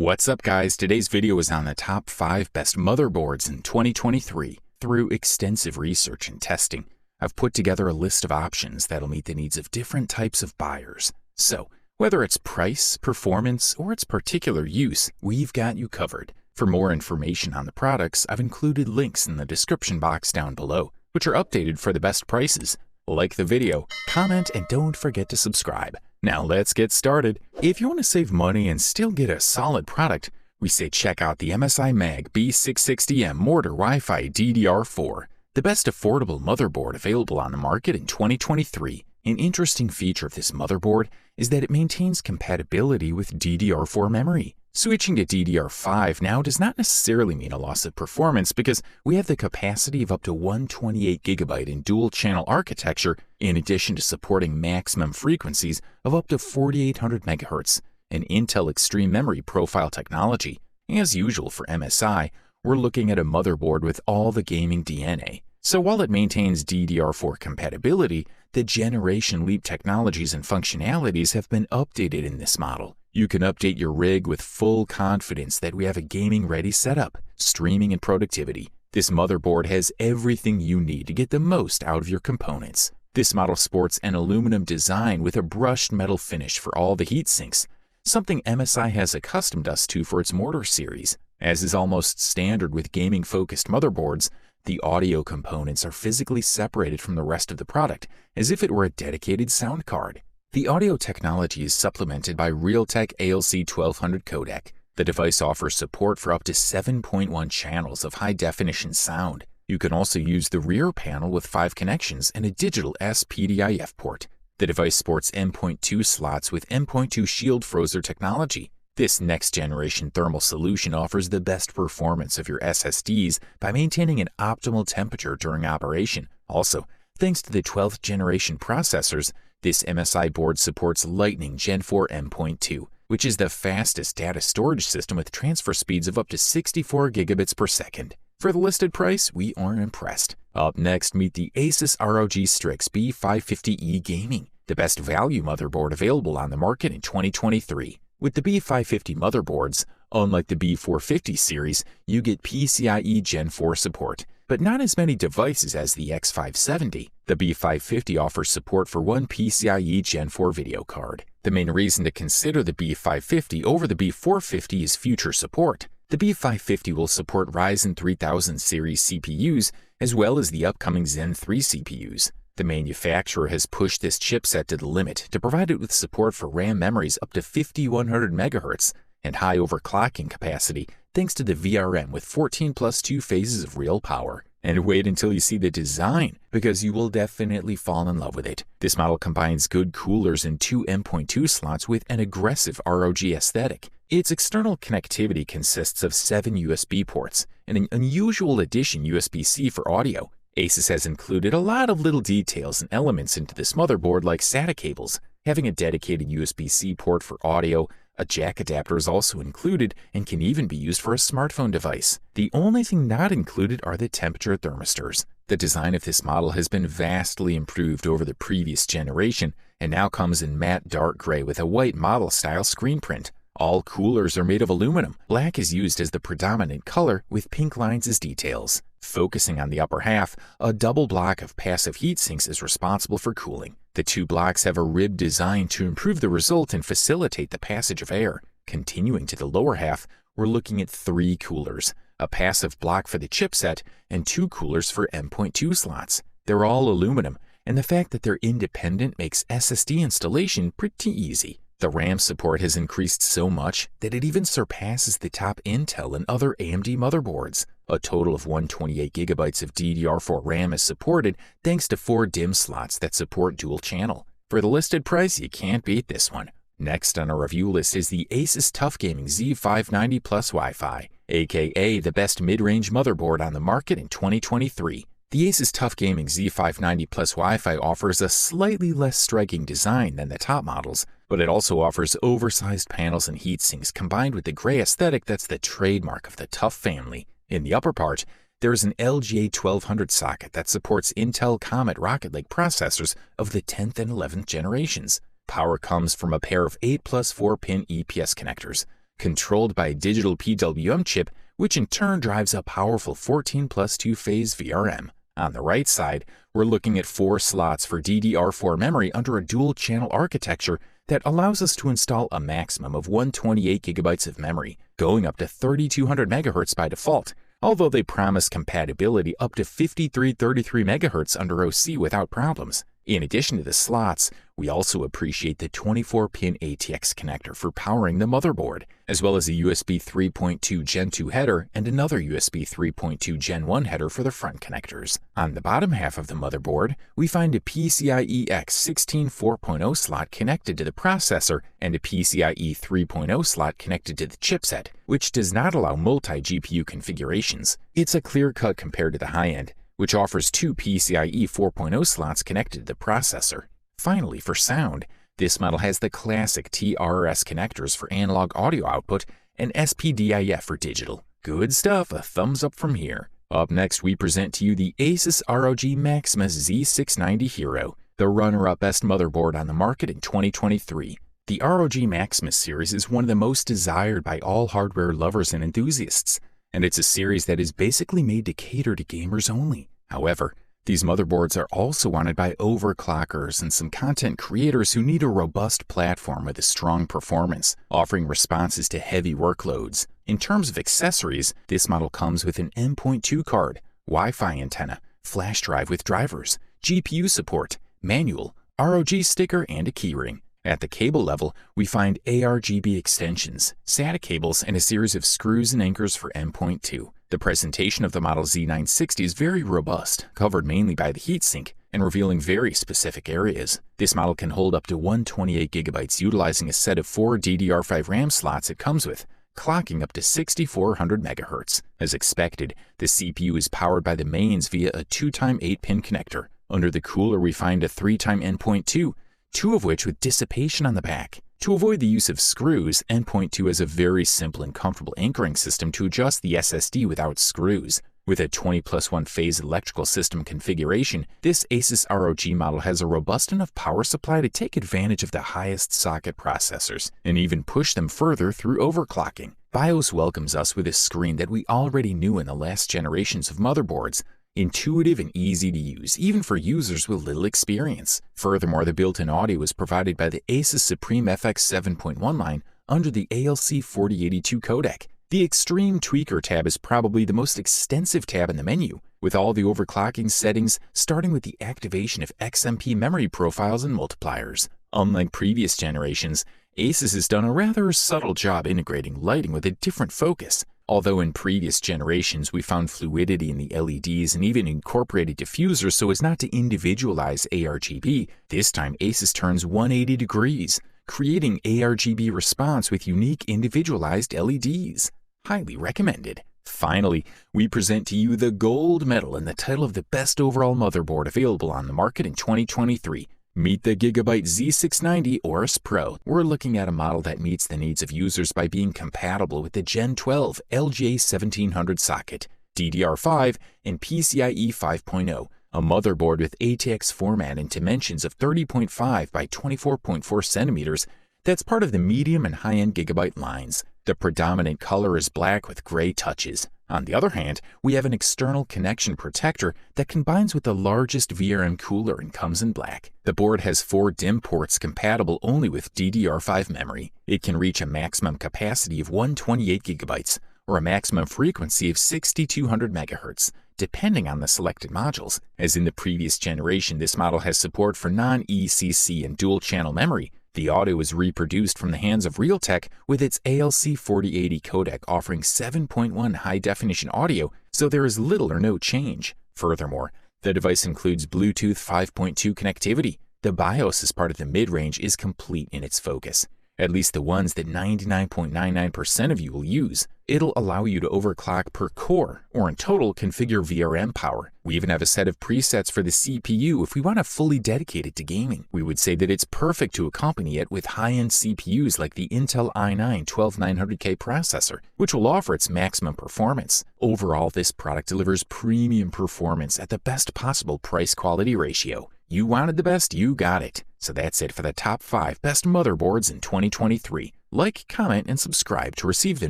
What's up guys, today's video is on the top 5 best motherboards in 2023. Through extensive research and testing, I've put together a list of options that'll meet the needs of different types of buyers. So, whether it's price, performance, or its particular use, we've got you covered. For more information on the products, I've included links in the description box down below, which are updated for the best prices. Like the video, comment, and don't forget to subscribe. Now let's get started. If you want to save money and still get a solid product, we say check out the MSI Mag B660M Mortar Wi-Fi DDR4, the best affordable motherboard available on the market in 2023. An interesting feature of this motherboard is that it maintains compatibility with DDR4 memory. Switching to DDR5 now does not necessarily mean a loss of performance because we have the capacity of up to 128GB in dual-channel architecture in addition to supporting maximum frequencies of up to 4800 MHz and Intel Extreme Memory Profile technology. As usual for MSI, we're looking at a motherboard with all the gaming DNA. So while it maintains DDR4 compatibility, the generation leap technologies and functionalities have been updated in this model. You can update your rig with full confidence that we have a gaming-ready setup, streaming and productivity. This motherboard has everything you need to get the most out of your components. This model sports an aluminum design with a brushed metal finish for all the heat sinks, something MSI has accustomed us to for its Mortar series. As is almost standard with gaming-focused motherboards, the audio components are physically separated from the rest of the product, as if it were a dedicated sound card. The audio technology is supplemented by Realtek ALC 1200 codec. The device offers support for up to 7.1 channels of high-definition sound. You can also use the rear panel with 5 connections and a digital SPDIF port. The device sports M.2 slots with M.2 Shield Frozer technology. This next-generation thermal solution offers the best performance of your SSDs by maintaining an optimal temperature during operation. Also, thanks to the 12th generation processors, this MSI board supports Lightning Gen 4 M.2, which is the fastest data storage system with transfer speeds of up to 64 gigabits per second. For the listed price, we are impressed. Up next, meet the Asus ROG Strix B550E Gaming, the best value motherboard available on the market in 2023. With the B550 motherboards, unlike the B450 series, you get PCIe Gen 4 support, but not as many devices as the X570. The B550 offers support for one PCIe Gen 4 video card. The main reason to consider the B550 over the B450 is future support. The B550 will support Ryzen 3000 series CPUs as well as the upcoming Zen 3 CPUs. The manufacturer has pushed this chipset to the limit to provide it with support for RAM memories up to 5100 MHz and high overclocking capacity thanks to the VRM with 14 plus 2 phases of real power. And wait until you see the design, because you will definitely fall in love with it. This model combines good coolers and 2 M.2 slots with an aggressive ROG aesthetic. Its external connectivity consists of 7 USB ports and an unusual addition USB-C for audio. Asus has included a lot of little details and elements into this motherboard like SATA cables. Having a dedicated USB-C port for audio, a jack adapter is also included and can even be used for a smartphone device. The only thing not included are the temperature thermistors. The design of this model has been vastly improved over the previous generation and now comes in matte dark gray with a white model style screen print. All coolers are made of aluminum. Black is used as the predominant color with pink lines as details. Focusing on the upper half, a double block of passive heat sinks is responsible for cooling. The 2 blocks have a rib design to improve the result and facilitate the passage of air. Continuing to the lower half, we're looking at 3 coolers, a passive block for the chipset, and 2 coolers for M.2 slots. They're all aluminum, and the fact that they're independent makes SSD installation pretty easy. The RAM support has increased so much that it even surpasses the top Intel and other AMD motherboards. A total of 128GB of DDR4 RAM is supported thanks to 4 DIMM slots that support dual channel. For the listed price, you can't beat this one. Next on our review list is the Asus TUF Gaming Z590 Plus Wi-Fi, aka the best mid-range motherboard on the market in 2023. The Asus TUF Gaming Z590 Plus Wi-Fi offers a slightly less striking design than the top models, but it also offers oversized panels and heatsinks combined with the gray aesthetic that's the trademark of the TUF family. In the upper part, there is an LGA 1200 socket that supports Intel Comet Rocket Lake processors of the 10th and 11th generations. Power comes from a pair of 8 plus 4 pin EPS connectors, controlled by a digital PWM chip, which in turn drives a powerful 14+ 2-phase VRM. On the right side, we're looking at 4 slots for DDR4 memory under a dual-channel architecture that allows us to install a maximum of 128 GB of memory, going up to 3200 MHz by default, although they promise compatibility up to 5333 MHz under OC without problems. In addition to the slots, we also appreciate the 24-pin ATX connector for powering the motherboard, as well as a USB 3.2 Gen 2 header and another USB 3.2 Gen 1 header for the front connectors. On the bottom half of the motherboard, we find a PCIe X 16 4.0 slot connected to the processor and a PCIe 3.0 slot connected to the chipset, which does not allow multi-GPU configurations. It's a clear cut compared to the high-end, which offers 2 PCIe 4.0 slots connected to the processor. Finally, for sound, this model has the classic TRS connectors for analog audio output and SPDIF for digital. Good stuff, a thumbs up from here. Up next, we present to you the Asus ROG Maximus Z690 Hero, the runner-up best motherboard on the market in 2023. The ROG Maximus series is one of the most desired by all hardware lovers and enthusiasts, and it's a series that is basically made to cater to gamers only. However, these motherboards are also wanted by overclockers and some content creators who need a robust platform with a strong performance, offering responses to heavy workloads. In terms of accessories, this model comes with an M.2 card, Wi-Fi antenna, flash drive with drivers, GPU support, manual, ROG sticker, and a keyring. At the cable level, we find ARGB extensions, SATA cables, and a series of screws and anchors for M.2. The presentation of the Model Z960 is very robust, covered mainly by the heatsink, and revealing very specific areas. This model can hold up to 128 GB utilizing a set of 4 DDR5 RAM slots it comes with, clocking up to 6400 MHz. As expected, the CPU is powered by the mains via a 2x 8-pin connector. Under the cooler, we find a 3x N.2, 2 of which with dissipation on the back. To avoid the use of screws, N.2 has a very simple and comfortable anchoring system to adjust the SSD without screws. With a 20+1 phase electrical system configuration, this Asus ROG model has a robust enough power supply to take advantage of the highest socket processors, and even push them further through overclocking. BIOS welcomes us with a screen that we already knew in the last generations of motherboards. Intuitive and easy to use, even for users with little experience. Furthermore, the built-in audio is provided by the Asus Supreme FX 7.1 line under the ALC 4082 codec. The Extreme Tweaker tab is probably the most extensive tab in the menu, with all the overclocking settings, starting with the activation of XMP memory profiles and multipliers. Unlike previous generations, Asus has done a rather subtle job integrating lighting with a different focus. Although in previous generations we found fluidity in the LEDs and even incorporated diffusers so as not to individualize ARGB, this time Asus turns 180 degrees, creating ARGB response with unique individualized LEDs. Highly recommended. Finally, we present to you the gold medal and the title of the best overall motherboard available on the market in 2023. Meet the Gigabyte Z690 Aorus Pro. We're looking at a model that meets the needs of users by being compatible with the Gen 12 LGA 1700 socket, DDR5, and PCIe 5.0, a motherboard with ATX format and dimensions of 30.5 by 24.4 centimeters that's part of the medium and high-end Gigabyte lines. The predominant color is black with gray touches. On the other hand, we have an external connection protector that combines with the largest VRM cooler and comes in black. The board has 4 DIMM ports compatible only with DDR5 memory. It can reach a maximum capacity of 128 GB or a maximum frequency of 6200 MHz, depending on the selected modules. As in the previous generation, this model has support for non-ECC and dual-channel memory. The audio is reproduced from the hands of Realtek with its ALC 4080 codec offering 7.1 high-definition audio, so there is little or no change. Furthermore, the device includes Bluetooth 5.2 connectivity. The BIOS as part of the mid-range is complete in its focus, at least the ones that 99.99% of you will use. It'll allow you to overclock per core, or in total configure VRM power. We even have a set of presets for the CPU if we want to fully dedicate it to gaming. We would say that it's perfect to accompany it with high-end CPUs like the Intel i9 12900K processor, which will offer its maximum performance. Overall, this product delivers premium performance at the best possible price-quality ratio. You wanted the best, you got it. So that's it for the top 5 best motherboards in 2023. Like, comment, and subscribe to receive the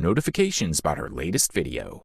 notifications about our latest video.